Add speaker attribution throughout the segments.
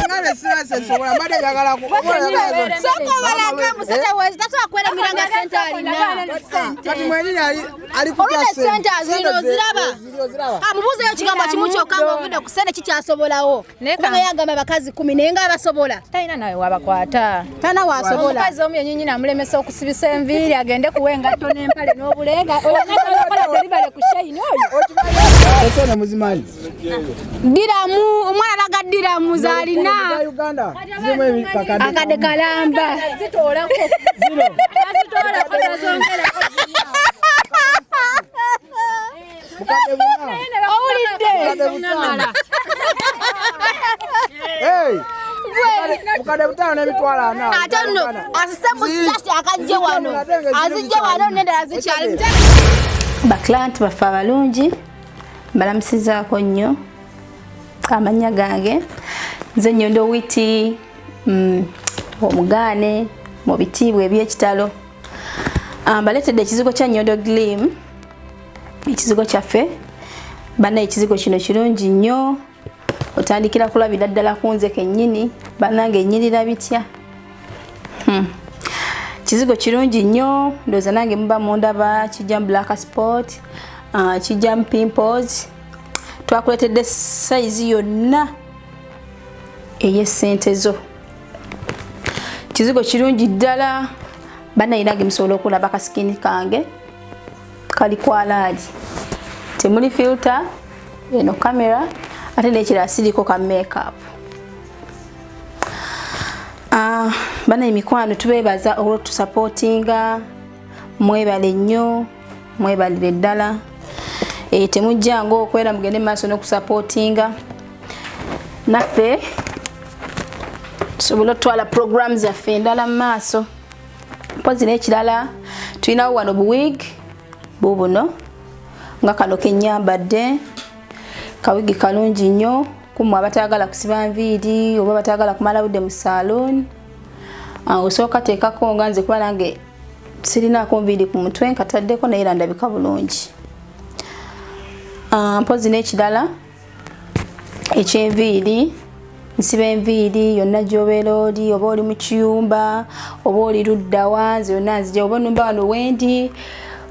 Speaker 1: ngale sina sensobola mbade yagala kukola
Speaker 2: soko wala musajja wezi tasobola kwera miranga sente alina
Speaker 1: kati mwenye ali kutya
Speaker 2: sente azino ziraba amubuze yo kigambo kimu kyokanga ovudde ku sente kikyasobolawo kubanga yagamba bakazi 10 naye nga abasobola
Speaker 3: talina nawe wabakwata
Speaker 2: tana wasobola
Speaker 3: omukazi omu yennyini namulemesa okusibisa enviiri agende kuwengatto n'empale n'obulenga oyonakola deribale ku shayini oyo
Speaker 1: esene muzimanyi
Speaker 2: diramu omwana alaga diramu zalina
Speaker 1: Uganda zimwe kakade
Speaker 2: akade kalamba
Speaker 3: zitoolako zitoolako nazongera
Speaker 2: owulidde
Speaker 1: mukade butano n'emitwala ana
Speaker 2: ate nno asise akajje wano azijje wano n'endala zikyali
Speaker 4: baklanti baffe abalungi mbalamusizaako nnyo amanya gange nze Nyondo witi omugaane mu bitiibwa eby'ekitalo mbaleetedde ekizigo kya Nyondo Glim ekizigo kyaffe bana ekizigo kino kirungi nnyo otandikira kulabira ddala kunze kennyini banange ennyirira bitya kizigo kirungi nnyo ndowooza nange muba mundaba kijjamu black spot kijjamu pimples twakuleetedde sayizi yonna ey'essente zo kizigo kirungi ddala bannayinange musobola okulaba kasikini kange kali kwalaali temuli filter eno kamera ate n'ekirala siriko ka makeup banaye mikwano tubeebaza olw'otusupportinga mwebale nnyo mwebalire ddala temujjanga okwera mugende maaso n'okusupportinga naffe tusobola otwala program zaffe endala mu maaso mpozi n'ekirala tulinawo wano buwig bubuno nga kano kenyambadde kawigi kalungi nnyo kumwe abatagala kusiba nviiri oba batagala kumala budde mu salon osooka teekako nga nze kuba nange sirinaako nviiri ku mutwe nkataddeko naye era ndabika bulungi mpozi n'ekirala ekyenviiri nsiba enviiri yonna gy'obeera oli oba oli mu kiyumba oba oli luddawa nze yonna nzija oba numba wano wendi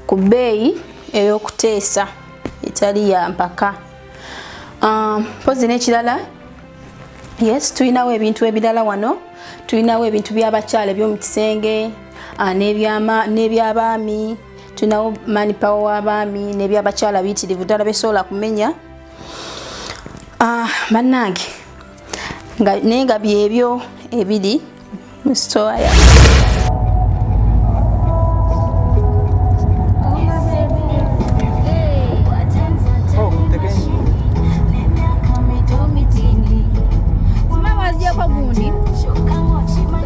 Speaker 4: ku bbeeyi ey'okuteesa etali ya mpaka mpozi n'ekirala yes tulinawo ebintu ebirala wano tulinawo ebintu by'abakyala eby'omu kisenge n'ebyabaami tulinawo mani power w'abaami n'ebyabakyala biyitirivu ddala besobola kumenya bannange naye nga byebyo ebiri mu store ya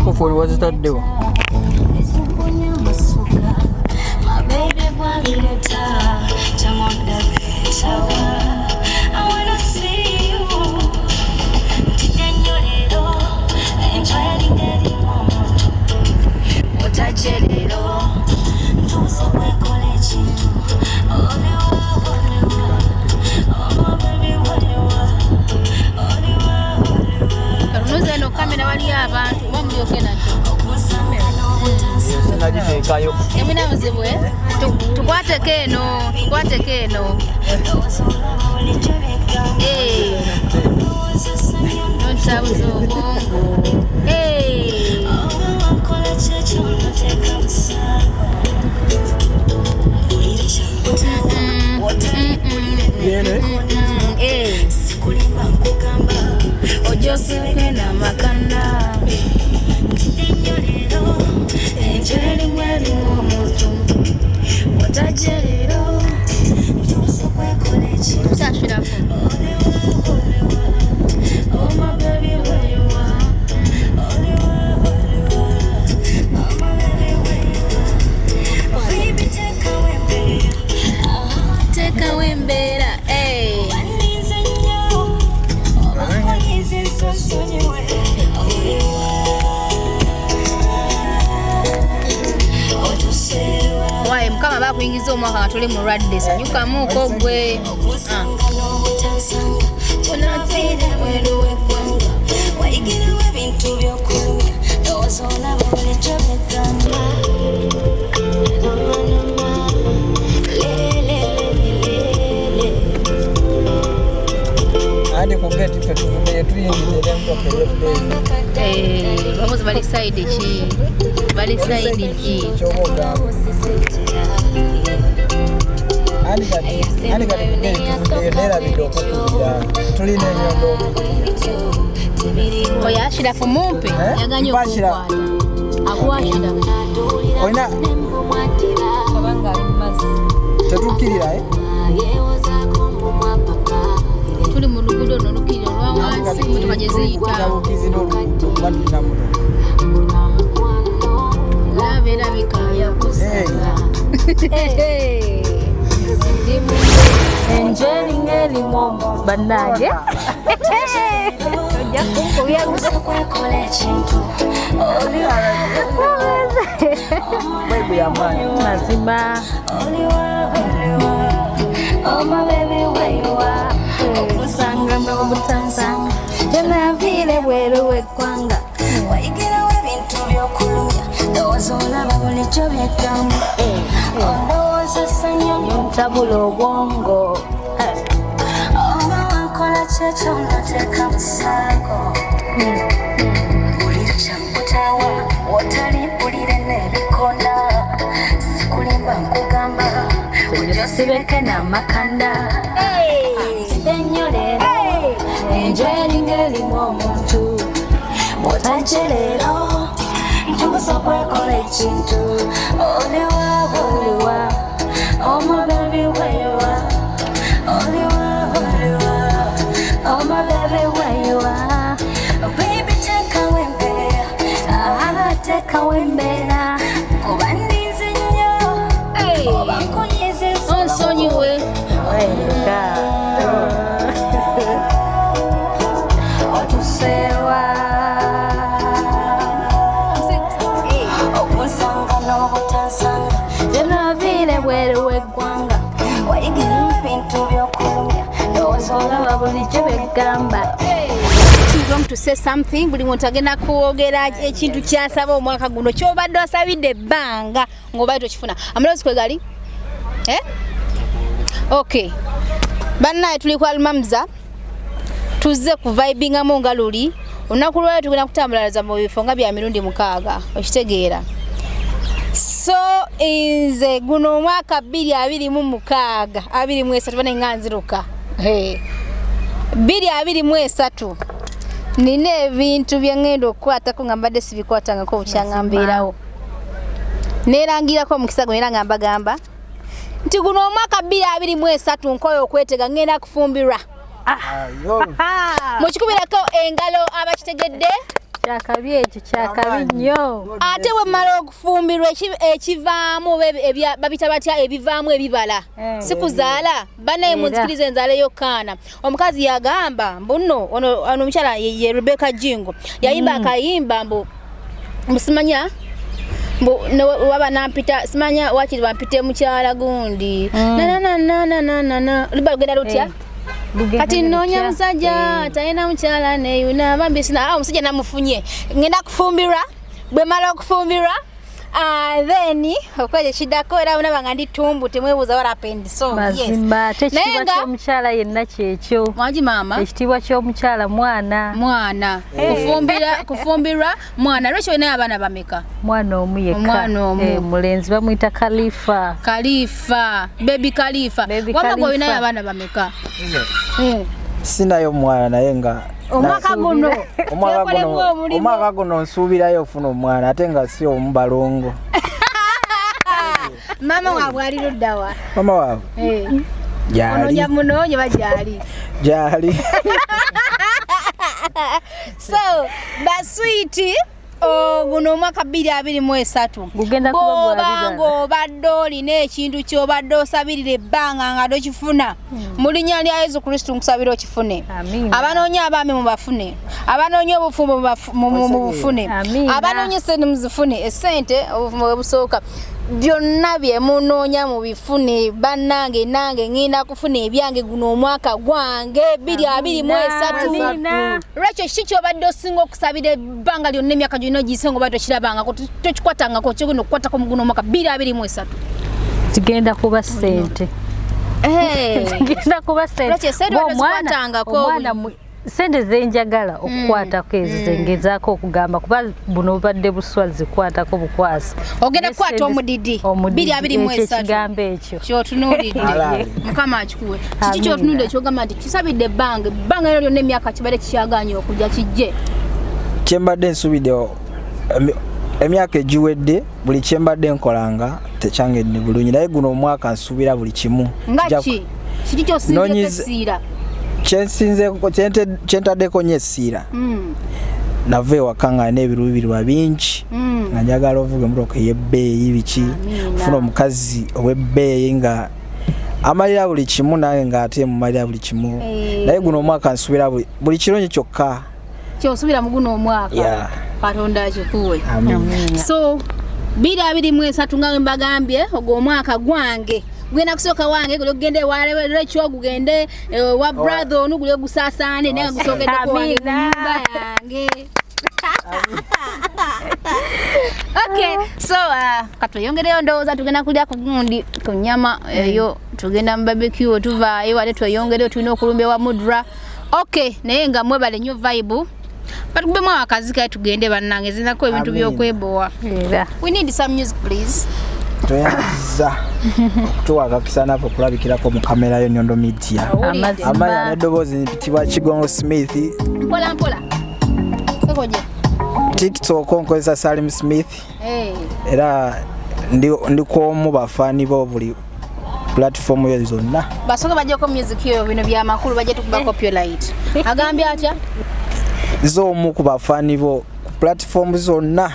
Speaker 1: Hopefully was that do.
Speaker 2: tukwateko eno nonsabuza obwongo ojosekena makanda enjeri mweri omuntu otajerero kukyashirako tekawo embeera waye mukama bakuyingiza omwaka nga tuli mulwadde sanyukamuuko gwe Wayigira
Speaker 1: tuyingidde emmotoka ey'ebbeeyi.
Speaker 4: Bamuzi bali side ki? Bali side ki?
Speaker 1: Ky'oba ogamba. Ani kati neerabidde okukulira. Tulina Enyondo.
Speaker 4: Oya Ashirafu mumpe yaganye okukwata. Akwashira.
Speaker 1: Oyina
Speaker 3: Kabanga ali mu mazzi.
Speaker 1: tetukkirira
Speaker 4: Tuli mu luguudo n'olukiriro lwa wansi emmotoka gye ziyita.
Speaker 1: tabukizi n'oluguudo kuba tulina motoka.
Speaker 4: Laba erabika yakusaga.
Speaker 3: Enjeri ng'erimu omwo bannange. Ojja kunkubya gusa.
Speaker 1: Baibu y'amaanyi.
Speaker 3: Mazima. Okusanga n'obutansanga gyenaviire bweru w'eggwanga wayigirawo ebintu by'okulumya ndowooza olaba bulijjo by'eggamba ondowooza ssanyu ntabula obwongo oba wankola kyekyo nateeka mu ssaago buli kyakutawa wotali mpulire n'ebikona sikulimba nkugamba ojja osibeke n'amakanda enyolero enjeri ng'erimu omuntu bw'otajje leero ntubuza okwekola ekintu oliwa oliwa omubebi weyiwa oliwa oliwa omubebi weyiwa baby tekawo embeera tekawo embeera kuba ndinze nnyo oba nkunyiziza
Speaker 4: Onsonyiwe.
Speaker 3: wenga otusewa okusanga n'obutansanga gyenaviire bweru w'eggwanga wayigira ebintu by'okulumya ndowooza olaba bulijjo beggamba.
Speaker 4: Wrong to say something buli muntu agenda kwogera ekintu kyasaba omwaka guno kyobadde osabidde ebbanga ng'obadde tokifuna. Amaloboozi kwe gali? Okay. Bannaye tuli ku Almamza. Tuzze ku vibingamu nga luli. Olunaku lwaleo tugenda kutambuliriza mu bifo nga bya mirundi 6. Okitegeera. So nze guno omwaka 2026 23 bane nganziruka. 2023 nina ebintu bye ngenda okukwatako nga mbadde sibikwatangako bukyanga mbeerawo. Neerangirako omukisa gwe era nga mbagamba nti guno omwaka 2023 nkoyo okwetega ngenda kufumbirwa. Mukikubirako engalo abakitegedde
Speaker 3: Kyakabi ekyo kyakabi nnyo.
Speaker 4: ate bwe mmala okufumbirwa ekivaamu babita batya ebivaamu ebibala sikuzaala banaye munzikirize nzaale yokkaana. Omukazi yagamba mbuno ono omukyala ye Rebecca Jingo yayimba akayimba mbu simanya mbu waba nampita simanya wakiri bampite mukyala gundi na libagenda lutya kati noonya musajja talina mukyala neyuna bambisina omusajja namufunye ngenda kufumbirwa bwe mala okufumbirwa then okweje kiddako era unaba nga ndi tumbu temwebuuza what happened. So
Speaker 3: mazimba tekitiibwa ky'omukyala yenna kyekyo.
Speaker 4: Mwangi mama
Speaker 3: Ekitiibwa ky'omukyala mwana
Speaker 4: kufumbirwa mwana. Lwekyo naye abaana bameka?
Speaker 3: Mwana omu yekka. Mulenzi bamuyita Khalifa.
Speaker 4: Baby Khalifa. Wama gwe naye abaana bameka?
Speaker 1: Sinayo mwana naye nga
Speaker 4: omwaka
Speaker 1: guno nsuubirayo ofuna omwana ate nga si omubalongo.
Speaker 4: Mama waabwe ali luddawa?
Speaker 1: Mama waabwe
Speaker 4: Ononya munonye bajali.
Speaker 1: Jali.
Speaker 4: So basweet guno omwaka 2023
Speaker 3: gugenda kuba
Speaker 4: bw'obanga obadde olina ekintu ky'obadde osabirira ebbanga nga tokifuna mu linnya lya Yesu Kristo nkusabira okifune. Abanoonya abaami mubafune, abanoonya obufumbo mubufune, abanoonya essente muzifune, essente obufumbo bwe busooka byonna bye munoonya mu bifune. Bannange nange ngenda kufuna ebyange guno omwaka gwange 2023. Lwekyo kiki ky'obadde osinga okusabira ebbanga lyonna emyaka gyonna ogisenga obadde okirabangako tokikwatangako kyogenda okukwatako mu guno omwaka 2023?
Speaker 3: Zigenda kuba ssente. Zigenda kuba ssente.
Speaker 4: Lwekyo ssente omwana
Speaker 5: sente zenjagala okukwatako ezo zengezaako okugamba kuba buno bubadde buswazi zikwatako bukwasi
Speaker 2: ogenda kukwata omudidi 223
Speaker 5: ekigambo ekyo
Speaker 2: kyotunuulidde mukama akikuwe kiki kyotunuulidde kyogamba nti kisabidde ebbanga ero lyonna emyaka kibadde kikyaganya okujja kijje
Speaker 1: kyembadde nsubidde emyaka egiwedde buli kyembadde nkolanga tekyangedde bulungi naye guno omwaka nsuubira buli kimu
Speaker 2: nga kiki kyosinzeko essiira
Speaker 1: kyentaddeko nnyo essiira nava ewaka nga n'ebiruubirirwa bingi nga njagala ovuga emmotoka ey'ebbeeyi biki ofuna omukazi ow'ebbeeyi nga amalira buli kimu nange ng'ate mumalira buli kimu naye guno omwaka nsuubira buli kirungi kyokka
Speaker 2: kyosubira mu guno omwaka katonda akikuwe so 2023 nga mbagambye ogwo omwaka gwange gugenda kusooka wange guli ogende ewalala ekyo gugende wa brother onu guli ogusaasaane naye gusookeddeko wange nyumba yange okay so katweyongereyo ndowooza tugenda kulya ku gundi ku nyama eyo tugenda mu barbecue tuvaayo ate tweyongereyo tulina okulumba ewa mudra okay naye nga mwebale nnyo vibe batugubemu abakazi kale tugende bannange zinako ebintu by'okwebowa we need some music please
Speaker 1: toyaza okutuwakakisa naffe okulabikirako mu kamera yo Nyondo Media amanya n'eddoboozi mpitibwa Kigongo Smith
Speaker 2: mpola sekoje
Speaker 1: TikTok nkozesa Salim Smith era ndi kwomu bafaani bo buli platform yo zonna
Speaker 2: basoke bajjeko music yo bino bya makulu bajje tukuba copyright agambye atya
Speaker 1: z'omu ku bafaani bo platform zonna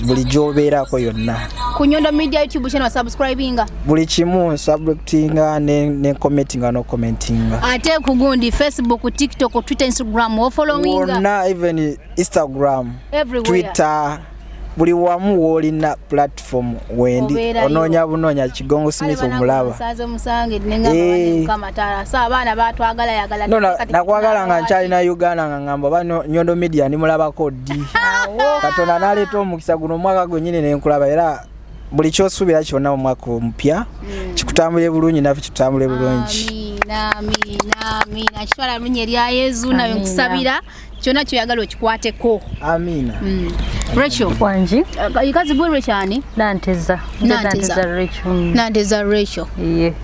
Speaker 1: buli gyobeerako yonna
Speaker 2: ku Nyondo Media Youtube channel subscribinga
Speaker 1: buli kimu subscribinga ne commentinga no commentinga
Speaker 2: ate ku gundi Facebook TikTok Twitter Instagram followinga
Speaker 1: wonna even Instagram
Speaker 2: everywhere.
Speaker 1: Twitter buli wamu wolina platform wendi ononya bunonya Kigongo Smith omulaba
Speaker 2: sazo musange nenga kama tara sa abaana batwagala yagala
Speaker 1: nakwagala nga nkyalina Uganda nga ngamba bano Nyondo Media ni mulabako ddi Katonda naleeta omukisa guno omwaka gwennyini nenkulaba era buli kyosuubira kyonna mu mwaka omupya kikutambule bulungi naffe kitambule bulungi
Speaker 2: amina kitwala lunye lya Yezu nayo nkusabira kyonna kyoyagala okikwateko
Speaker 1: amina
Speaker 2: Rachel
Speaker 5: wanji
Speaker 2: ikazi bwe Rachel
Speaker 5: nanteza Rachel
Speaker 2: iye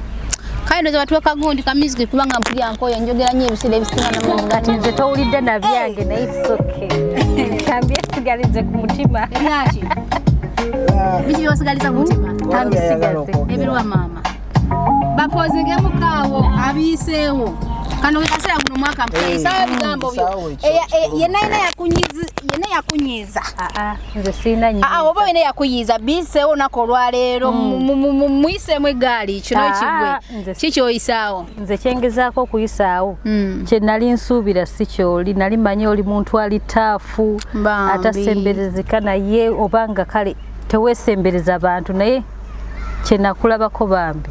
Speaker 2: kaino za watu kagundi ka music kubanga mpulya nkoyo njogera nnyo ebisere ebisinga na mungu
Speaker 5: ngati nze towulidde na byange naye it's okay kambye sigalize ku mutima
Speaker 2: yaki biki byosigaliza ku mutima
Speaker 5: ambisigaze
Speaker 2: ebirwa mama bapozinge mukaawo abiseewo kano kasera kuno mwaka mpesa bigambo byo yena yakunyiza
Speaker 5: nze sina nyi
Speaker 2: oba yena yakuyiza biseewo nakolwa leero muise mwe gali kino kigwe kiki oyisaawo
Speaker 5: nze kyengezaako okuyisaawo kye nali nsuubira si kyoli nali manyi oli muntu ali taafu atasemberezeka naye obanga kale teweesembereza abantu naye kye nakulabako bambi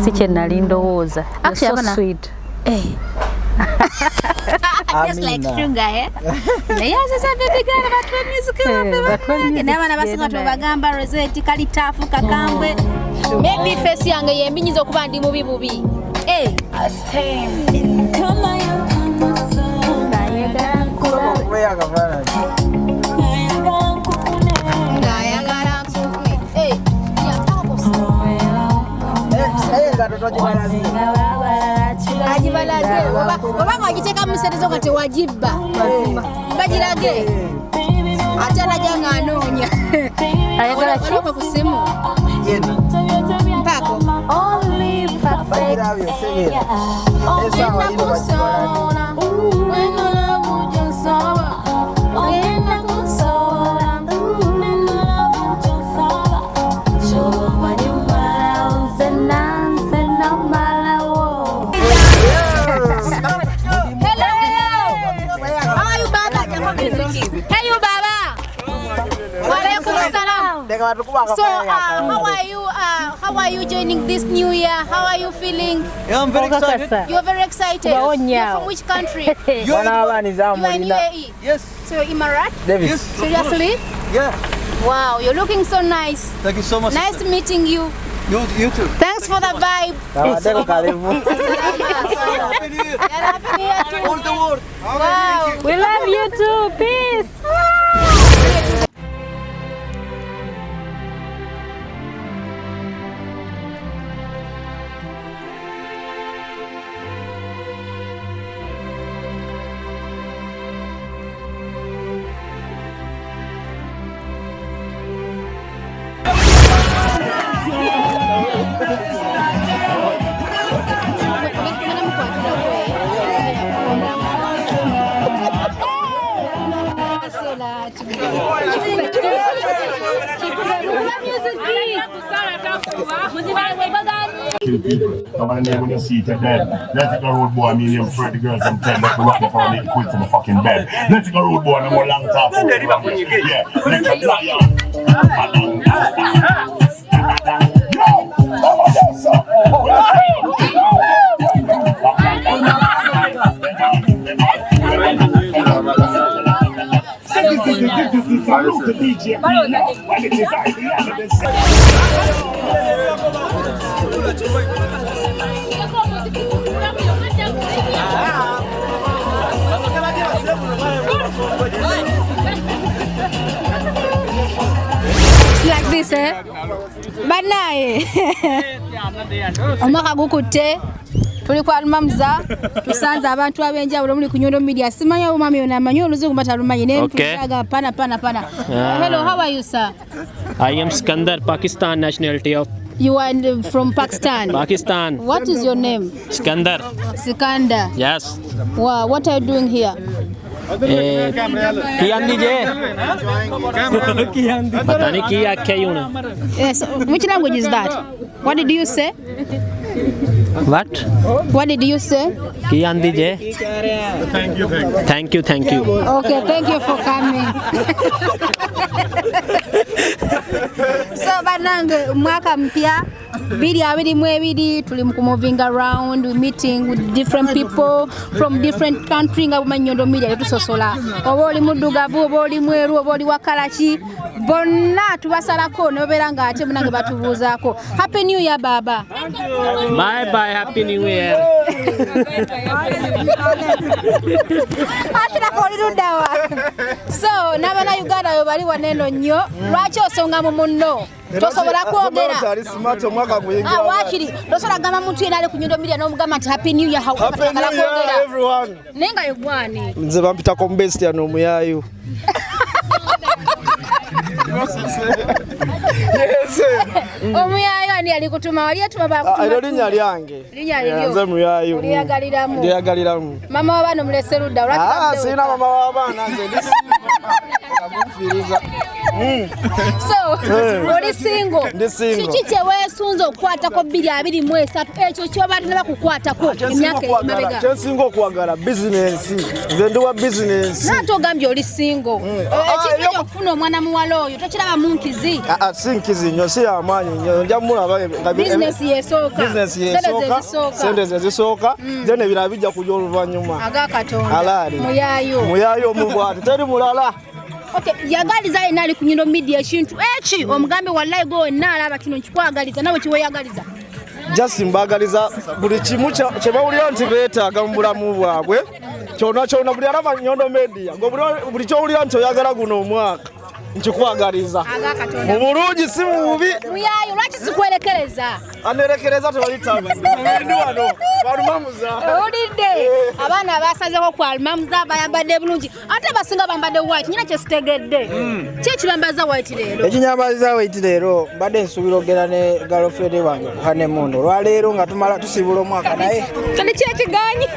Speaker 5: si kye nali ndowooza so sweet
Speaker 2: just like sugar naye asasa baby girl batwe music n'abaana basinga tubagamba Rozet kali taafu kakambwe maybe face yange yembinyiza okuba ndi mubi bubi ajibalaze oba wagiteka muserezo kati wajibba bajirage ate najanga anoonya
Speaker 5: ayagala ki
Speaker 2: kusimu mpako
Speaker 5: only perfect
Speaker 2: So how are you joining this new year? How are you feeling?
Speaker 6: Yeah, I'm very excited.
Speaker 2: You're very excited. You're from which country? You are in UAE.
Speaker 6: Yes.
Speaker 2: So you're Emirat?
Speaker 6: Yes.
Speaker 2: Seriously?
Speaker 6: Yeah.
Speaker 2: Wow, you're looking so nice.
Speaker 6: Thank you so much.
Speaker 2: Nice meeting you.
Speaker 6: YouTube.
Speaker 2: Thanks for the vibe. Wow.
Speaker 5: We love you too. Peace.
Speaker 7: When you see it again, let's go road boy, I mean, you're afraid the girls and tell them to rock it for me quick to the fucking bed. Let's go road boy, no more long talk. Yeah, let's go liar. Yo, over there, sir. Salute the DJ. When it is I, the evidence.
Speaker 3: Like this, eh? Banaye. Omwaka gukutte. Tuli kwa Almamza. Tusanze abantu abenjawulo muli ku Nyondo Media. Simanyi omwami yona amanyi oluzungu batalumanyi ne mpulaga pana. Hello, how are you, sir?
Speaker 8: I am Skandar, Pakistan nationality of.
Speaker 3: You are from Pakistan.
Speaker 8: Pakistan.
Speaker 3: What is your name?
Speaker 8: Skandar.
Speaker 3: Sikanda.
Speaker 8: Yes.
Speaker 3: Wow, what are you doing here?
Speaker 8: Kiyandi je. Pata nahi ki akhya hi hona.
Speaker 3: Yes. Which language is that? What did you say?
Speaker 8: What?
Speaker 3: What did you say?
Speaker 8: Kiyandi je. Thank you.
Speaker 3: Okay, thank you for coming. So banange mwaka mpya 2022 tuli moving around, we meeting with different people from different countries nga bumanyi Nyondo Media yetusosola oba oli muddugavu oba oli mweru oba oli wakalaki bonna tubasalako nobeera nga ate munange batubuuzaako. Happy New Year baba.
Speaker 8: Bye Happy New Year.
Speaker 3: Atira oli luddawa. So n'abana Uganda yo bali waneno nnyo lwaki osonga mu munno tosobola kwogera wakiri tosobola gamba muntu yena ali ku Nyondo Media n'omugamba nti Happy New Year kwogera naye nga yogwani
Speaker 1: nze bampitako mbesti ano omuyayo.
Speaker 3: Omuyayo ani alikutuma wali atuma bakutuma
Speaker 1: linnya lyange
Speaker 3: nze
Speaker 1: muyayo
Speaker 3: ndiyagaliramu mama w'abaana mulese ludda
Speaker 1: sina mama w'abaana nze ndifiriza.
Speaker 3: So oli single kiki kyeweesunze okukwatako 2023 ekyo ky'obantu ne bakukwatako emyaka emabega
Speaker 1: kyensinga okuwagala bizinensi nze ndi wa bizinensi
Speaker 3: naate ogambye oli single ekifo okufuna omwana muwala oyo tokiraba munkizi
Speaker 1: si nkizi nnyo si amaanyi nnyo nja mulaba
Speaker 3: bizinesi yesooka
Speaker 1: sente zezisooka then ebirala bijja kujja oluvannyuma
Speaker 3: agakatonda
Speaker 1: muyayo omubwate teri mulala.
Speaker 3: Okay, yagaliza yena ali ku Nyondo Media ekintu eki omugambe wallahi gwe naalaba kino nkikwagaliza nawe kiweyagaliza
Speaker 1: just mbagaliza buli kimu kye bawulira nti beetaaga mu bulamu bwabwe kyona buli alaba Nyondo Media buli kyowulira nti oyagala guno omwaka nkikwagaliza mu bulungi si mu bubi.
Speaker 3: Muyayo lwaki sikwerekereza
Speaker 1: anerekereza tewalitaba ndi wano Almamza
Speaker 3: olidde abaana abasazeko ku Almamza bayambadde bulungi ate basinga bambadde white nyina kyesitegedde kyekibambaza white leero
Speaker 1: ekinyambaza white leero mbadde nsuubira ogera ne girlfriend wange ku honeymoon olwaleero nga tumala tusibula omwaka naye
Speaker 3: kale kyekiganyi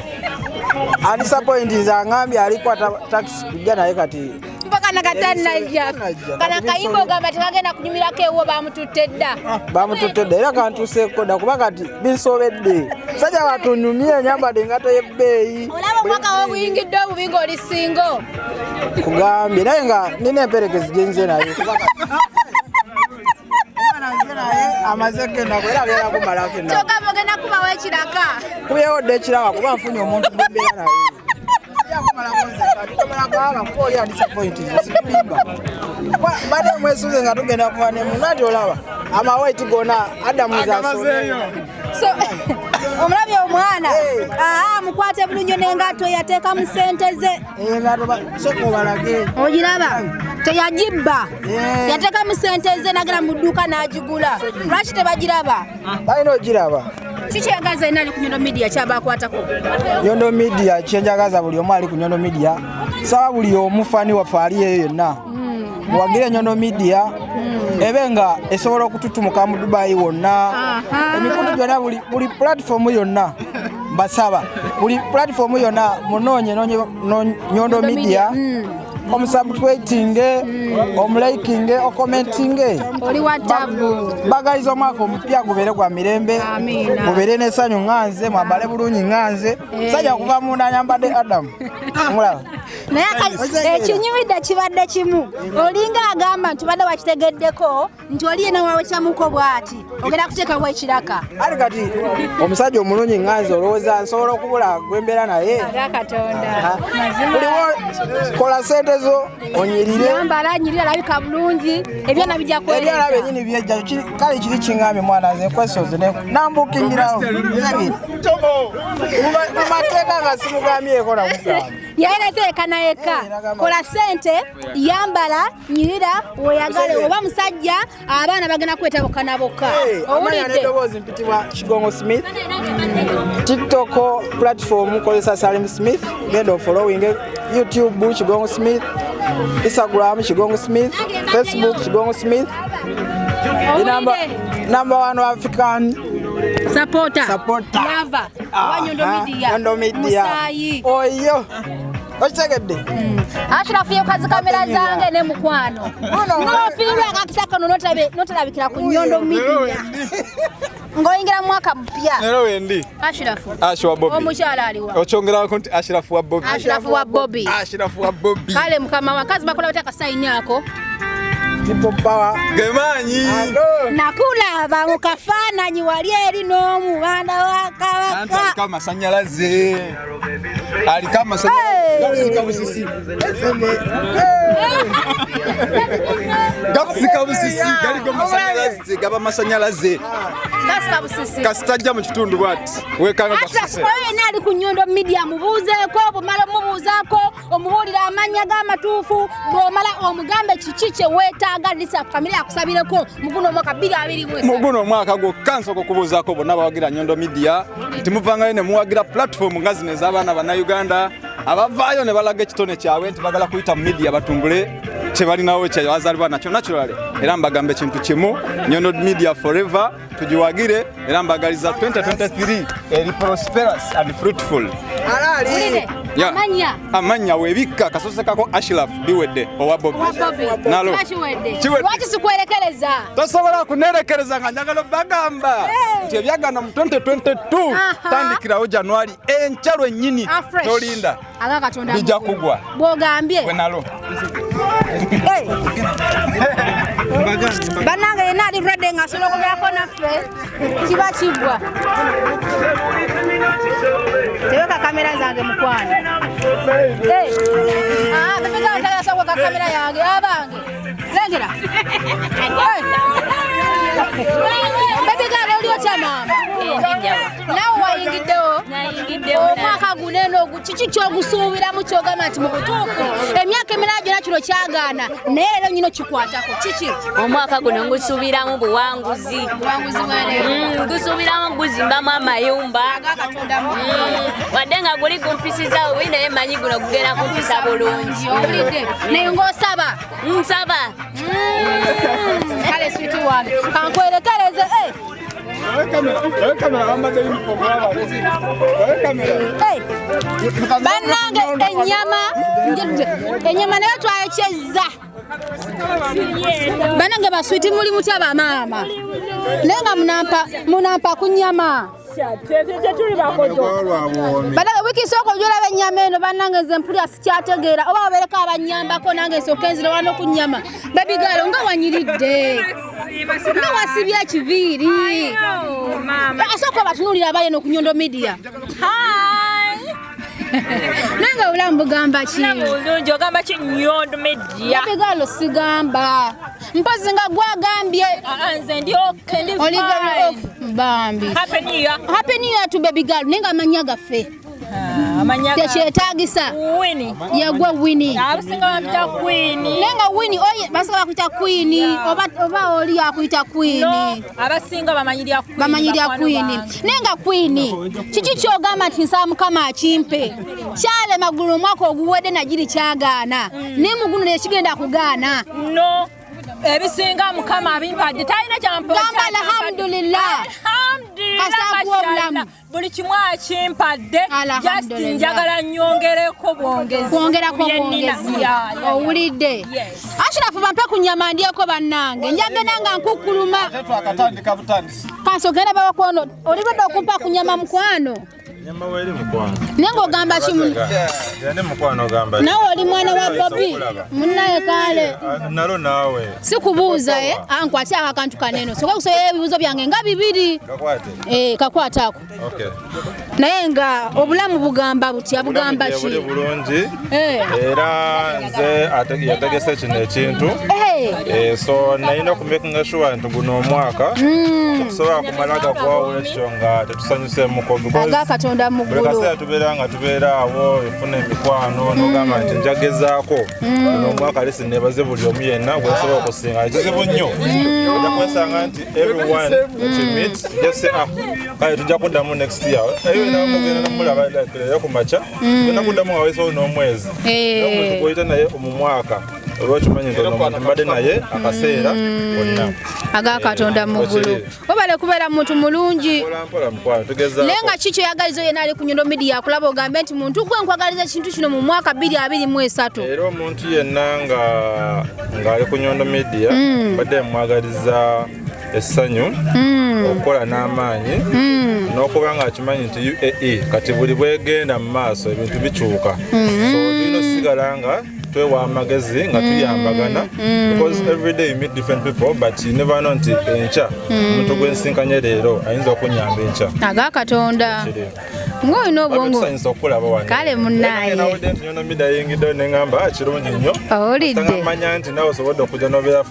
Speaker 1: disappointing angambye alikwata taxi kujja naye kati
Speaker 3: mpaka nakatanajja kana kayimbo gamba tekagenda kunyumirako ewo bamututte dda
Speaker 1: era kantuseeko dda kuba kati binsobedde sajja batunyumye nyambadde engato y'ebbeeyi
Speaker 3: olaba omwaka wobuyingidde obubi ng'oli singo
Speaker 1: kugambye naye nga nina emperekezi gye nze naye amaze genda kwera agenda kumalako
Speaker 3: kyokka mugenda kubawo ekiraka
Speaker 1: kubyewo dda ekiraka kuba nfunye omuntu gwembeera naye Baada mwesuze nga tugenda kufanya munati olaba amawait gona adamu za
Speaker 3: so omulabye omwana mukwate bulunyo n'engato yateeka mu sente ze
Speaker 1: engato soko balage
Speaker 3: ogiraba teyagibba yateeka mu sente ze nagera mu dduuka n'agigula lwaki tebagiraba
Speaker 1: balina ogiraba
Speaker 3: kikyagaza enali ku Nyondo Media kyabakwatako
Speaker 1: Nyondo Media kyenjagaza buli omu ali ku Nyondo Media saba buli omu fani waffe aliyo yonna wagire Nyondo Media ebenga esobola okututumuka mu Dubai wonna emikutu gyonna buli platform yonna basaba buli platform yonna munonye Nyondo Media omusubscribing omliking okomenting
Speaker 3: oli watabu
Speaker 1: bagaliza omwaka omupya gubere gwa mirembe gubere n'essanyu nganze mwambale bulungi nganze sajja kuva munda nyambadde Adam mulaba
Speaker 3: naye ekinyumidde kibadde kimu olinga agamba nti badde wakitegeddeko nti oli yena wawe kyamuko bw'ati ogenda kuteekawo ekiraka
Speaker 1: ali kati omusajja omulungi nganze olowooza nsobola okubula gwembeera naye
Speaker 3: Katonda
Speaker 1: kola sente zo onyirire
Speaker 3: yambala nyirira alabika bulungi ebyana bijja kwereeta
Speaker 1: ebyala byennyini byejja kale kiri kingambye mwana nze questions nambukingirawo mumateeka nga simugambyeko namugamba
Speaker 3: yaerezeeka naeka kola sente yambala nyirira oyagale oba musajja abaana bagenda kwetaba bokka
Speaker 1: owulidde eddoboozi mpitibwa Kigongo Smith TikTok platform kozesa Salim Smith genda following YouTube Kigongo Smith Instagram Kigongo Smith Facebook Kigongo Smith number one African
Speaker 3: supporter
Speaker 1: lava
Speaker 3: wa Nyondo Media musayi
Speaker 1: oyo okitegedde
Speaker 3: Ashraf yokazi kamera zange ne mukwano nofiirwa akakisaka notalabikira ku Nyondo Media ngoyingira mwaka mpya
Speaker 6: nero wendi
Speaker 3: Ashraf
Speaker 6: wa Bobby
Speaker 3: omukyala aliwa
Speaker 6: ochongera ko nti Ashraf wa Bobby
Speaker 3: kale mukama wakazi bakola bataka sign yako
Speaker 1: people power
Speaker 6: gemanyi
Speaker 3: nakulaba mukafaananyi wali eri n'omubanda wa kabaka
Speaker 6: kama masanyalaze ali kama masanyalaze kabusisi gali go masanyalaze gaba masanyalaze kastajja mu kitundu bwati wekanga kasise
Speaker 3: nali ku Nyondo Media mubuuzeeko bumala mubuuzaako omubuulira amanya g'amatuufu bw'omala omugambe kiki kye weetaaga lisa famire akusabireko muguno omwaka 2021
Speaker 6: muguno omwaka gwokka nsooka okubuuzaako bonna bawagira Nyondo Media timuvangayo ne muwagira platform nga zino ez'abaana bannayuganda abavaayo ne balaga ekitone kyabwe nti bagala kuyita mu media batumbule kyebalinawo kyebazaalibwa nakyo naturally era mbagambe ekintu kimu Nyondo Media forever tugiwagire era mbagaliza 2023 eri prosperous and fruitful amanya webikka kasosekako Ashraf biwedde owa Bobby nalo
Speaker 3: lwaki sikwerekereza
Speaker 6: tosobola kunerekereza nga njagala bagamba nti ebyagana mu 2022 tandikirawo January enkyalo ennyini tolinda bijja kugwa
Speaker 3: bwogambye
Speaker 6: wenalo
Speaker 3: banange yena ali ready nga asobola okubeerako naffe kiba kigwa teweka kamera zange mukwano bebegaatalasa kamera yange abange lengera bebigaala oliyo kyamaama nawe wayingiddewo omwaka guneno kiki kyogusuubiramu kyogamba nti mu butuufu emyaka emirala gyonna kino kyagaana naye leero nyino kikwatako kiki
Speaker 9: omwaka guno ngusuubiramu buwanguzi gusuubiramu guzimbamu amayumba wadde nga guli gumpisizawo naye manyi guno gugenda kumpisa bulungi
Speaker 3: owulidde naye ng'osaba
Speaker 9: nsaba
Speaker 3: kale switi wange kankwerekereze bannange ennyama nayo twayokyezza bannange baswiti muli mutya bamaama naye nga munampa ku nnyama bannange wiiki sooka ojolaba ennyama eno bannange nze mpulira sikyategeera oba babeereko abanyambako nange nsooka enzira wano ku nnyama babigaalo nga wanyiridde nga wasibya ekiviiri asooka batunuulira abayeno ku Nyondo Media Nanga obulamu bugamba ki?
Speaker 9: Bulungi ogamba ki Nyondo Media?
Speaker 3: Bigalo sigamba. Mpozi nga gwagambye.
Speaker 9: Nze ndi okay ndi fine.
Speaker 3: Bambi.
Speaker 9: Happy New Year.
Speaker 3: Happy New Year to baby girl. Nenga amanya gaffe.
Speaker 9: Amanya
Speaker 3: tekyetaagisa.
Speaker 9: Winnie.
Speaker 3: Yagwa Winnie.
Speaker 9: Abasinga bamuyita Queen.
Speaker 3: Nenga Winnie oye basobola bakuyita Queen oba oli akuyita Queen.
Speaker 9: No, abasinga bamanyirya Queen.
Speaker 3: Bamanyirya Queen. Nenga Queen. Kiki kyogamba nti nsaba Mukama akimpe. Kyale magulu mwaka oguwedde najiri kyagaana. Ne muguno nekigenda kugaana.
Speaker 9: No. Ebisinga Mukama abimpadde talina kyampa.
Speaker 3: Gamba alhamdulillah.
Speaker 9: Alhamdulillah. Buli kimu akimpadde. Just njagala nyongereko bwongezi.
Speaker 3: Kwongerako bwongezi. Owulidde. Ashirafu bampe ku nnyama ndyeko bannange. Njagenda nga nkukuluma.
Speaker 6: Twakatandika butandisi.
Speaker 3: Kanso genda bawakono. Olibadde okumpa ku nnyama mukwano.
Speaker 6: Nyama weli mukwano.
Speaker 3: Nengo ogamba kimu.
Speaker 6: Yane mukwano ogamba.
Speaker 3: Nawe oli mwana wa Bobby. Munnaye kale.
Speaker 6: Nalo nawe.
Speaker 3: Sikubuuza ankwati akantu kaneno. Soka kusoya ebibuzo byange nga bibiri.
Speaker 6: Kakwate.
Speaker 3: Kakwata ako.
Speaker 6: Okay.
Speaker 3: Naye nga obulamu bugamba buti abugamba ki?
Speaker 6: Bulungi. Era nze yategese kino ekintu. So nalina kumeka sure nti guno omwaka tusobola kumalaga kwawula ekyo nga tetusanyuse mukogo.
Speaker 3: Katonda mugulu.
Speaker 6: Kasa tubeera awo efuna emikwano n'ogamba nti njagezaako guno omwaka lesi nebaze buli omu yenna bwesobola okusinga kizibu nnyo ojja kwesanga nti everyone to meet just say kale tujja kuddamu next year eyo namugenda namulaba yo ku maca tugenda kuddamu nga weesowo n'omwezi tukuyita naye mu mwaka olwokimanyi nti ono mbadde naye akaseera onna
Speaker 3: aga Katonda mugulu obale kubeera muntu mulungi naye nga kiki oyagaliza yenna ali ku Nyondo Media Kulaba ogambe nti muntu gwe nkwagaliza ekintu kino mu mwaka 2023
Speaker 6: era omuntu yenna ng'ali ku Nyondo Media mbadde mwagaliza essanyu okukola n'amaanyi n'okuba nga akimanyi nti UAE kati buli bwegenda mu maaso ebintu bikyuka so tulina okusigala nga twewa amagezi nga tuyambagana because every day you meet different people but you never know nti enkya omuntu gwensinkanye leero ayinza okunyamba enkya
Speaker 3: aga Katonda ng'olina obwongo kale munnaye
Speaker 6: Nyondo Media ayingidde n'engamba kirungi nnyo
Speaker 3: owulidde
Speaker 6: manya nti nawe osobodde okujja n'obeera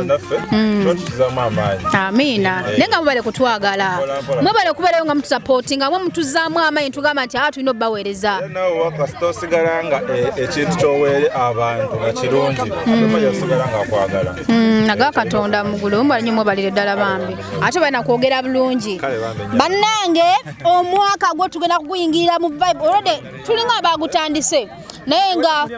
Speaker 6: naffe totuzaamu amaanyi
Speaker 3: amiina naye nga mubale kutwagala mwebale kubeerayo nga mutusapootinga mwe mutuzaamu amaanyi tugamba nti tulina obbaweereza
Speaker 6: nawe wakasita osigala nga ekintu kyoweere abantu nga kirungi atemanya osigala nga akwagala
Speaker 3: naga Katonda mugulu mbala nnyo mwebalire ddala bambi ate balina kwogera bulungi bannange omwaka gwe tugenda kuguyingirira mu Bible olwedde tulinga abagutandise naye nga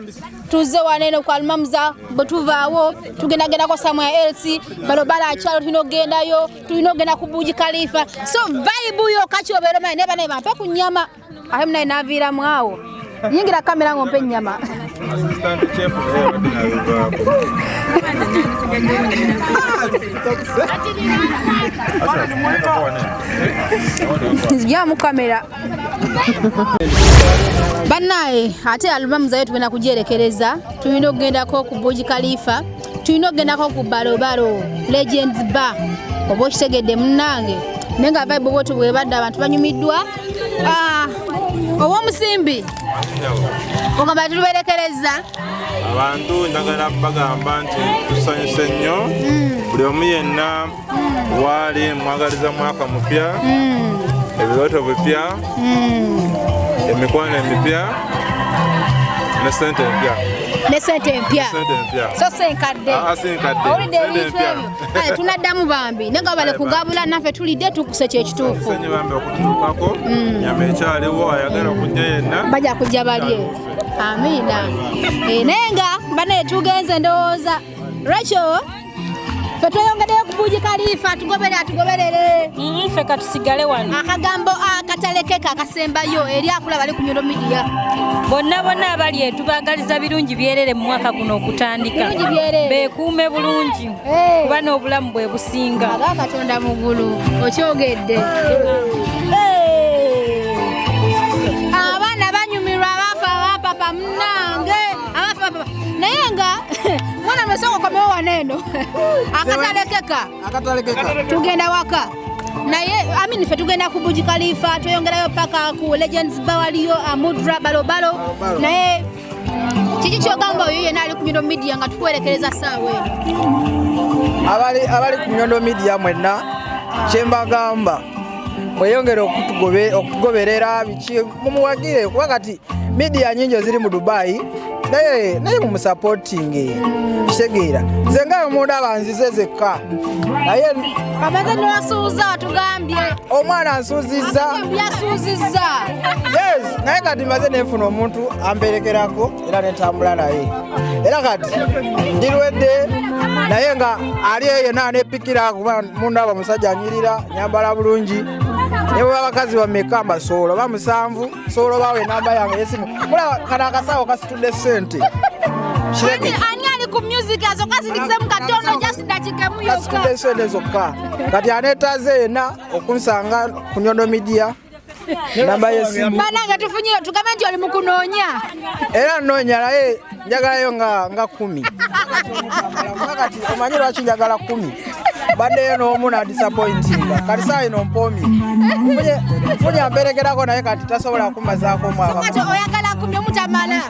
Speaker 3: tuze wanene kwa almamuza bwe tuvaawo tugendagendako Samuel Elsi balo bala akyalo tulina okugendayo tulina okugenda ku Buji Khalifa so Bible yo kati obeera omanyi ne banaye bampe ku nnyama ate munaye n'aviiramu awo yingira kamera ng'ompe ennyama nzijamu kamera bannaye ate alubamu zayo tugenda kugyerekereza tulina okugendako ku Buji Khalifa tulina okugendako ku Balobalo Legends Bar oba okitegedde munnange naye nga Bible bwoti bwebadde abantu banyumiddwa ow'omusimbi ogamba tuberekereza
Speaker 6: abantu njagala bagamba nti tusanyuse nnyo buli omu yenna waali mwagaliza mwaka mupya ebirooto bipya emikwano emipya ne sente empya so senkadde owulidde ebintu ebyo tunaddamu bambi nenga bale kugabula naffe tulidde tukuse kyekituufu bambi okututuukako nyama ekyaliwo ayagala okujja yenna
Speaker 3: bajja kujja balye amiina naye nga banaye tugenze ndowooza Rachel fe tweyongeddeyo ku Buji Khalifa atugoberere
Speaker 5: ffe katusigale wano
Speaker 3: akagambo akatalekeka akasembayo eri akulaba ali ku Nyondo Media
Speaker 5: bonna abali tubagaliza birungi byerere mu mwaka guno okutandika beekuume bulungi kuba n'obulamu bwe businga
Speaker 3: aga Katonda mugulu okyogedde abaana banyumirwa abafa papa munange abafa papa naye nga mwana mesoko komewo waneno akatalekeka tugenda waka naye amini ffe tugenda ku Burj Khalifa tweyongerayo paka ku Legends Bawaliyo Amudra Balobalo naye kiki kyogamba oyo yenna ali ku Nyondo Media nga tukwerekereza ssaawa eno
Speaker 1: abali ku Nyondo Media mwenna kyembagamba mweyongere okugoberera biki mumuwagire kuba kati media nyingi ziri mu Dubai naye mumusupporting kitegeera nze nga omuntu abanzize zekka naye
Speaker 3: amaze n'asuuza atugambye
Speaker 1: omwana ansuuzizza yes naye kati maze nefuna omuntu amperekerako era netambula naye era kati ndirwedde naye nga ali yena nepikira kuba mundu aba musajja anyirira nyambala bulungi nebo abakazi bameka mbasolo bamusanvu solo bawe namba yange yesimu mula kana akasawo kasitudde sente
Speaker 3: ani ali ku music azo kazindikize mukatono just dakika mu yoka
Speaker 1: kasitudde sente zokka kati anetaze yena okunsanga ku Nyondo Media namba yesimu
Speaker 3: bananga tufunye tukambe nti oli mukunoonya
Speaker 1: era noonya naye njagalayo nga 10 kati omanyi lwaki njagala 10 badde n'omu na disappointinga kati saa ino mpomi funye amperekerako naye kati tasobola kumazaako omwaka
Speaker 3: kati oyagala 10 omutamala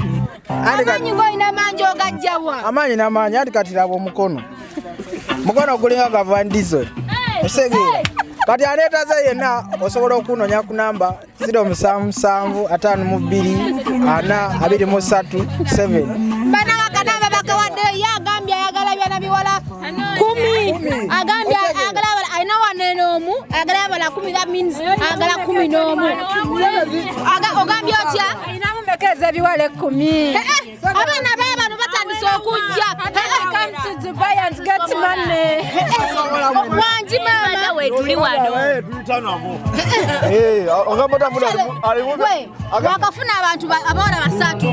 Speaker 3: amanyi goyina mangi ogajjawa
Speaker 1: amanyi n'amanyi ati kati laba omukono gulinga gava ndizo osegeera kati aneetaze yenna osobola okunonya ku namba 07724237
Speaker 3: bana kanamba bakawadde yagambye ayagala byana biwala 10 agambye ayagala abala ayina wanenomu ayagala abala 10 that means ayagala 10 n'omu ogambye otya ayina mumekeze biwale 10 abana b'abantu batandise okujja come to Dubai and get money wanji mama
Speaker 9: we tuli wano
Speaker 3: wakafuna abantu abawala basatu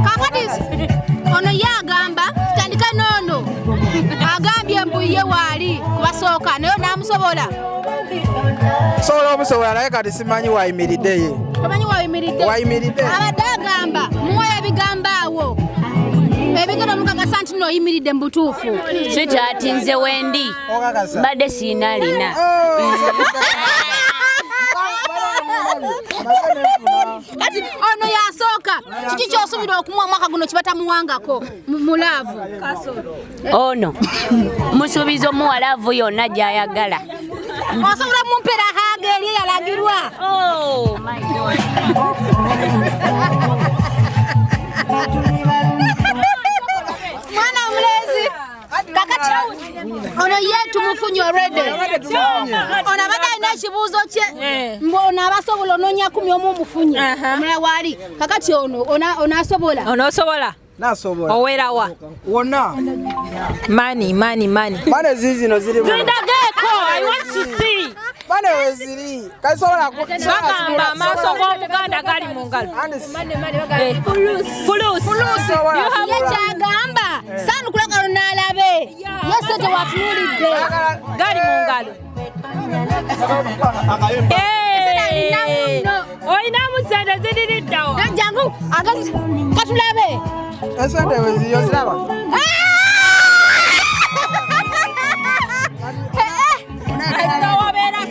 Speaker 3: kakati ono yagamba tutandika nono agambye mbuye waali kubasooka naye namusobola
Speaker 1: sobola omusobola naye kati simanyi wayimiridde
Speaker 3: tomanyi wayimiridde abadde agamba muwoyo ebigambo awo ebigenda omukakasa nti noyimiridde mu butuufu
Speaker 9: sitaati nze wendi badde siinalina
Speaker 3: kati ono yasooka kiki kyosubira okumuwa omwaka guno kibatamuwangako mu laavu
Speaker 9: ono musuubiza omuwalaavu yonna gy'ayagala
Speaker 3: osobola mumpeera haaga eri eyalagirwa mwana omulezi kakati ono ye tumufunye already ono abadde alina ekibuuzo kye ono abasobola onoonya 10 omu omufunye omulala waali kakati ono asobola
Speaker 10: onosobola
Speaker 1: nasobola
Speaker 10: owerawa
Speaker 1: wonna
Speaker 10: mani
Speaker 1: bane zizino ziri
Speaker 10: zindageko I want to see
Speaker 1: bane weziri kasobola
Speaker 10: bagamba amaaso g'omuganda gali mu ngalo fulusi
Speaker 3: yekyagamba sanukulakalo n'alabe yesente watunulidde
Speaker 10: gali mu ngalo olinamu sente ziririddawo
Speaker 3: jangu katulabe
Speaker 1: esente weziriyo ziraba
Speaker 10: wabeera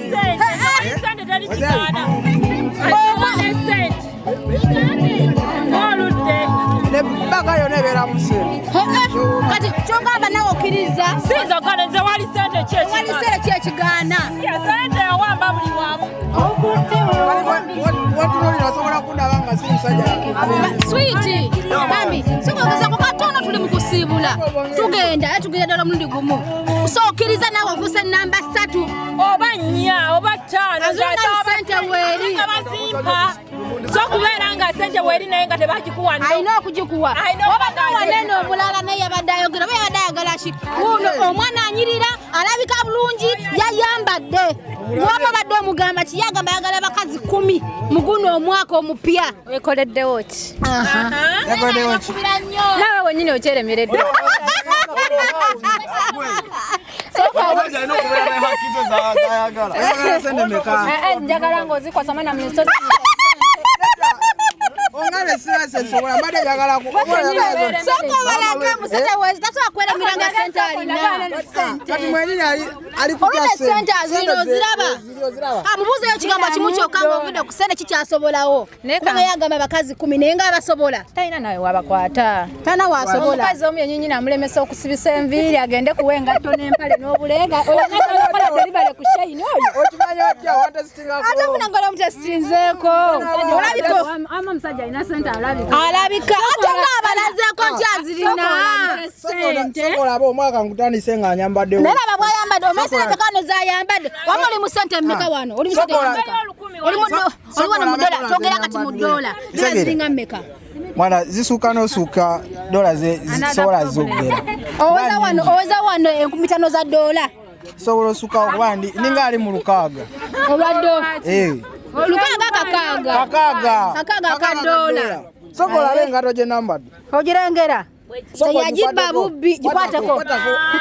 Speaker 10: sente terikigana oludde
Speaker 1: nebbanga yona ebeera mu sente
Speaker 3: kati kyogamba nawe okkiriza
Speaker 10: sinzogale nze wali sente
Speaker 3: walisere kyekigaana
Speaker 10: sente yawamba buli wamu
Speaker 1: watunulira osobola kundaba nga si musajja
Speaker 3: switi bambi sikogezako katono tuli mu kusiibula tugenda ddala omulundi gumu so okkiriza nawe ovuse namba 3
Speaker 10: oba 4 oba 5
Speaker 3: sente weeri
Speaker 10: bazimpa so kubeera nga sente weeri naye nga tebagikuwa
Speaker 3: alina okugikuwa obadde wanene omulala naye yabadde ayogera oba yabadde ayagala ki uno omwana anyirira alabika bulungi yayambadde waba badde omugamba kiyagamba ayagala bakazi 10 muguno omwaka omupya
Speaker 10: wekoleddewo ki
Speaker 3: nawe wenyini okyeremeredde
Speaker 10: njagala ng'ozikwasa mwana minister
Speaker 1: ongale sina sensobola mbade jagala ku
Speaker 3: soko balage musajja wezi tasobola kweremiranga sente alina
Speaker 1: kati mwenini ali kutya
Speaker 3: sente zino ziraba amubuuzeyo ekigambo kimu kyokka ng'ovudde ku sente kikyasobolawo kubanga yagamba bakazi 10 naye nga basobola
Speaker 10: talina nawe wabakwata
Speaker 3: tana wasobola
Speaker 10: omukazi omu yennyini amulemesa okusibisa enviiri agende kuwa engatto n'empale n'obulenga oyo nakola deribale ku shayini oyo
Speaker 1: okimanya otya watesitingako
Speaker 3: ate munangola omutesitinzeeko olabiko
Speaker 10: ama omusajja alina sente alabika
Speaker 3: ate nga abalazeeko nti azirina
Speaker 1: sokola aba omwaka nkutandise nga nyambadde
Speaker 3: naye laba bwayambadde omasereka kano zayambadde wama oli mu sente mmeka wano oli mu sente mmeka oli wano mu dola togera kati mu dola naye ziringa mmeka
Speaker 1: mwana zisuuka n'osuuka dola zisobola zogera
Speaker 3: oweza wano 5,000 za dola
Speaker 1: sobola osuuka okuba ninga ali mu lukaaga
Speaker 3: olwaddo
Speaker 1: lukaaga
Speaker 3: kakaaga akadola
Speaker 1: sokola abe engato gye nambadde
Speaker 3: ogirengera teyagibba bubbi gikwateko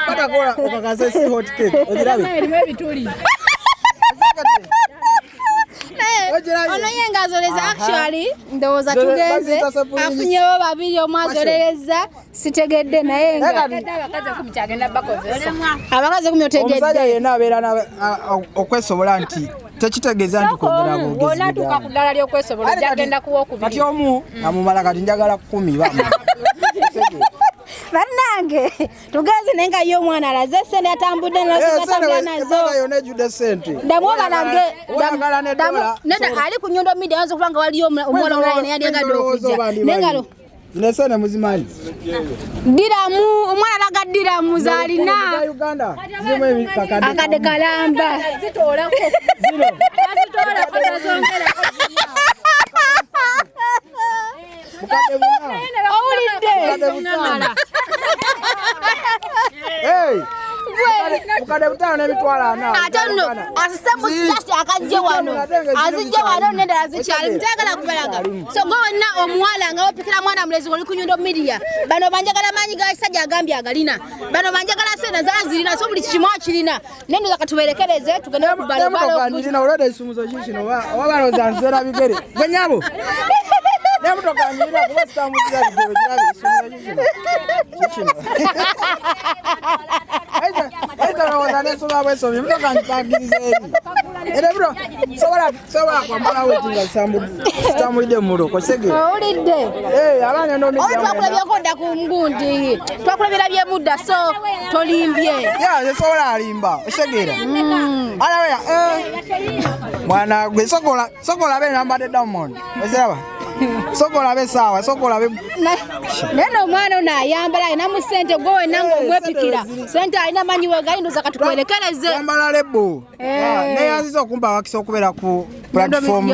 Speaker 1: patakola okakase si hot cake ogirabe
Speaker 3: ono yenga azoleza actually ndowooza tugenze afunyewo babiri omwazoleleza sitegedde naye nga abakazi 10 otegedde
Speaker 1: omusajja yenna abeera okwesobola nti tekitegeeza nti kwogera bwogezi
Speaker 10: olatuuka ku ddala ly'okwesobola ojjagenda kuwa okubiri
Speaker 1: kati omu amumala kati njagala 10 bama
Speaker 3: bannange tugenze naye nga ye omwana alaze sente atambudde naatambula nazo
Speaker 1: yona ejjudde sente
Speaker 3: damu banange neda ali ku Nyondo Media yanza okubanga waliyo omwana omulala naye yalingadde okujja nengalo
Speaker 1: zino sente muzimanyi
Speaker 3: diramu omwana alaga diramu zalina
Speaker 1: Uganda zirimu ebikakadde
Speaker 3: akadde kalamba
Speaker 10: zitoolako
Speaker 3: azitoolako nazongera owulidde
Speaker 1: bukadde butaano n'emitwalo 4
Speaker 3: ate nno asisembu just akajje wano azijje wano nendala azikyali mutagala kubalaga so gwe wonna omuwala nga wopikira mwana mulezi oli ku Nyondo Media bano banjagala maanyi ga sajja agambye agalina bano banjagala sente zazirina so buli kimu akirina nendoza katuberekereze tugende
Speaker 1: kubalobalo olwedde isumuzo kikino wabaloza nzera bigere gwe nyabo nemutoka nyira kuba sitamuzira bigere kirabe isumuzo kikino Esta no va a ser solo eso, me toca ntagiriza eri. Era bro, sobola kwambala wetinga samuli de muro ko sege.
Speaker 3: Olidde.
Speaker 1: Abana ndo media.
Speaker 3: Twakulabya kodda ku ngundi. Twakulabira bye mudda so tolimbye.
Speaker 1: Ya, sobola alimba. Osegera. Ala weya mwana gwe sokola be namba de diamond. Ozeraba. Sokola be sawa, sokola be
Speaker 3: neno omwana ono ayambala na mu sente gwe nango omwepikira sente alina manyi we gayinduza katukwerekereze
Speaker 1: yambala lebo naye aziza okumpa wakisa okubeera ku platform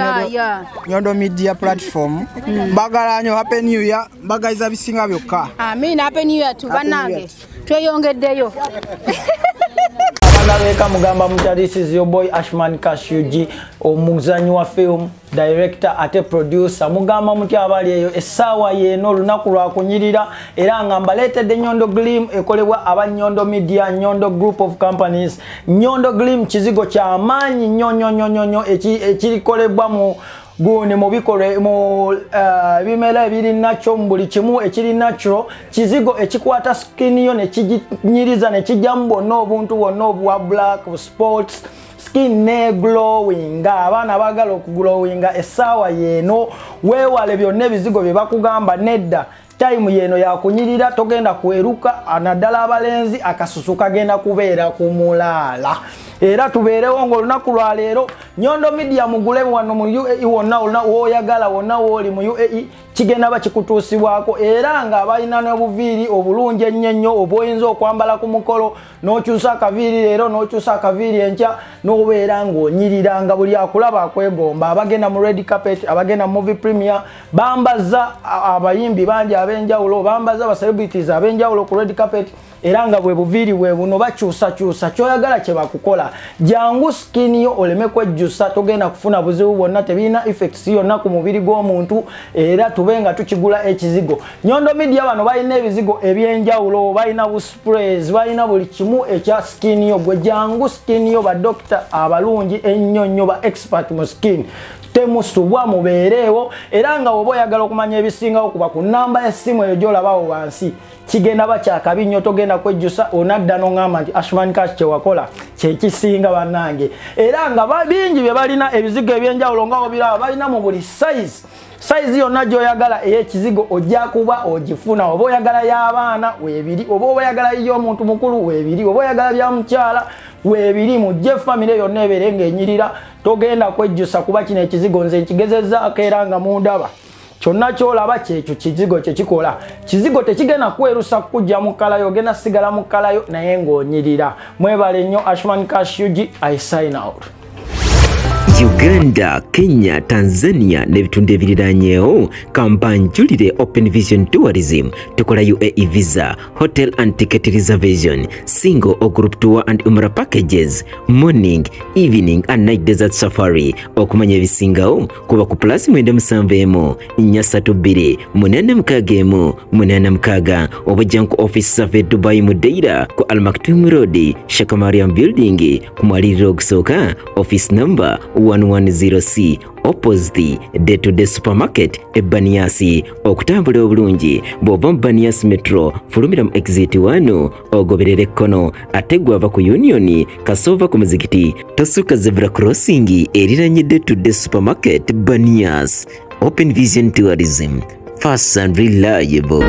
Speaker 1: Nyondo Media platform mbagala nnyo happy new year mbagayiza bisinga byokka
Speaker 3: amina happy new year tu bannange tweyongeddeyo
Speaker 11: Abeka mugamba mutya, this is your boy Ashman Kashuji, omuzanyi wa film director ate producer. Mugamba mutya abali eyo essaawa yeno olunaku lwa kunyirira era nga mbaleetedde Nyondo Glim ekolebwa aba Nyondo Media Nyondo Group of Companies. Nyondo Glim kizigo kya maanyi nnyo ekirikolebwa mu gune mubikole mu bimera ebiri nacho mbuli kimu ekiri natural kizigo ekikwata skin yo ne kinyiriza ne kijambo n'obuntu bwonna obwa black sports skin ne glowing abana bagala okuglowinga essaawa yeno weewale byonna ebizigo bye bakugamba nedda time yeno ya kunyirira togenda kweruka anaddala abalenzi akasusu kagenda kubeera kumulala era tubeerewo ng'olunaku lwa leero Nyondo Media mugule wano mu UAE wonna woyagala wonna woli mu UAE kigenda bakikutuusibwako era nga balina n'obuviiri obulungi ennyo obwoyinza okwambala ku mukolo n'okyusa akaviiri leero n'okyusa akaviiri enkya n'obeera ng'onyirira nga buli akulaba akwegomba abagenda mu red carpet abagenda mu movie premiere bambaza abayimbi bangi ab'enjawulo bambaza aba celebrities ab'enjawulo ku red carpet era nga bwe buviiri bwe buno bakyusa kyoyagala kye bakukola jangu skin yo oleme kwejjusa togenda kufuna buzibu bwonna tebirina effects yonna ku mubiri gw'omuntu era tubenga tukigula ekizigo. Nyondo Media bano balina ebizigo ebyenjawulo, balina bu sprays, balina buli kimu ekya skin yo gwe jangu skin yo ba doctor abalungi ennyonnyo ba expert mu skin. Temusubwa mubeereewo era nga oba oyagala okumanya ebisingawo kuba ku namba y'essimu eyo gy'olabawo wansi kigenda bakyakabi nnyo togenda kwejjusa onadda n'oŋŋamba nti Ashman Cash kye wakola kyekisinga bannange era nga bingi bye balina ebizigo ebyenjawulo nga obiraba balina mu buli size yonna gy'oyagala ey'ekizigo ojja kuba ogifuna oba oyagala y'abaana weebiri oba oyagala y'omuntu mukulu weebiri oba oyagala bya mukyala weebiri mujje family yonna ebeere ng'enyirira togenda kwejjusa kuba kino ekizigo nze nkigezezzaako era nga mundaba kyonna kyolaba kyekyo kizigo kyekikola kizigo tekigenda kwerusa kujja mu kalayo ogenda sigala mu kalayo naye ng'onyirira mwebale nnyo Ashman Cash UG I sign out.
Speaker 12: Uganda, Kenya, Tanzania n'ebitundu ebiriranyeewo kampanjulire Open Vision Tourism tukola UAE visa, hotel and ticket reservation, single or group tour and umrah packages, morning, evening and night desert safari. Okumanya ebisingawo kuba ku plus 97 432 861 886 obujjanku office survey Dubai Mudeira ku Al Maktoum Road, Shakamariam Building ku mwaliriro okusooka office number 110C opposite day-to-day supermarket Baniasi. Okutambula obulungi bw'ova mu Baniasi Metro fulumira mu exit 1 ogoberera ekkono ate gwava ku Union kasova ku muzikiti tosuka zebra crossing eriranye day-to-day supermarket Banias. Open Vision Tourism, fast and reliable.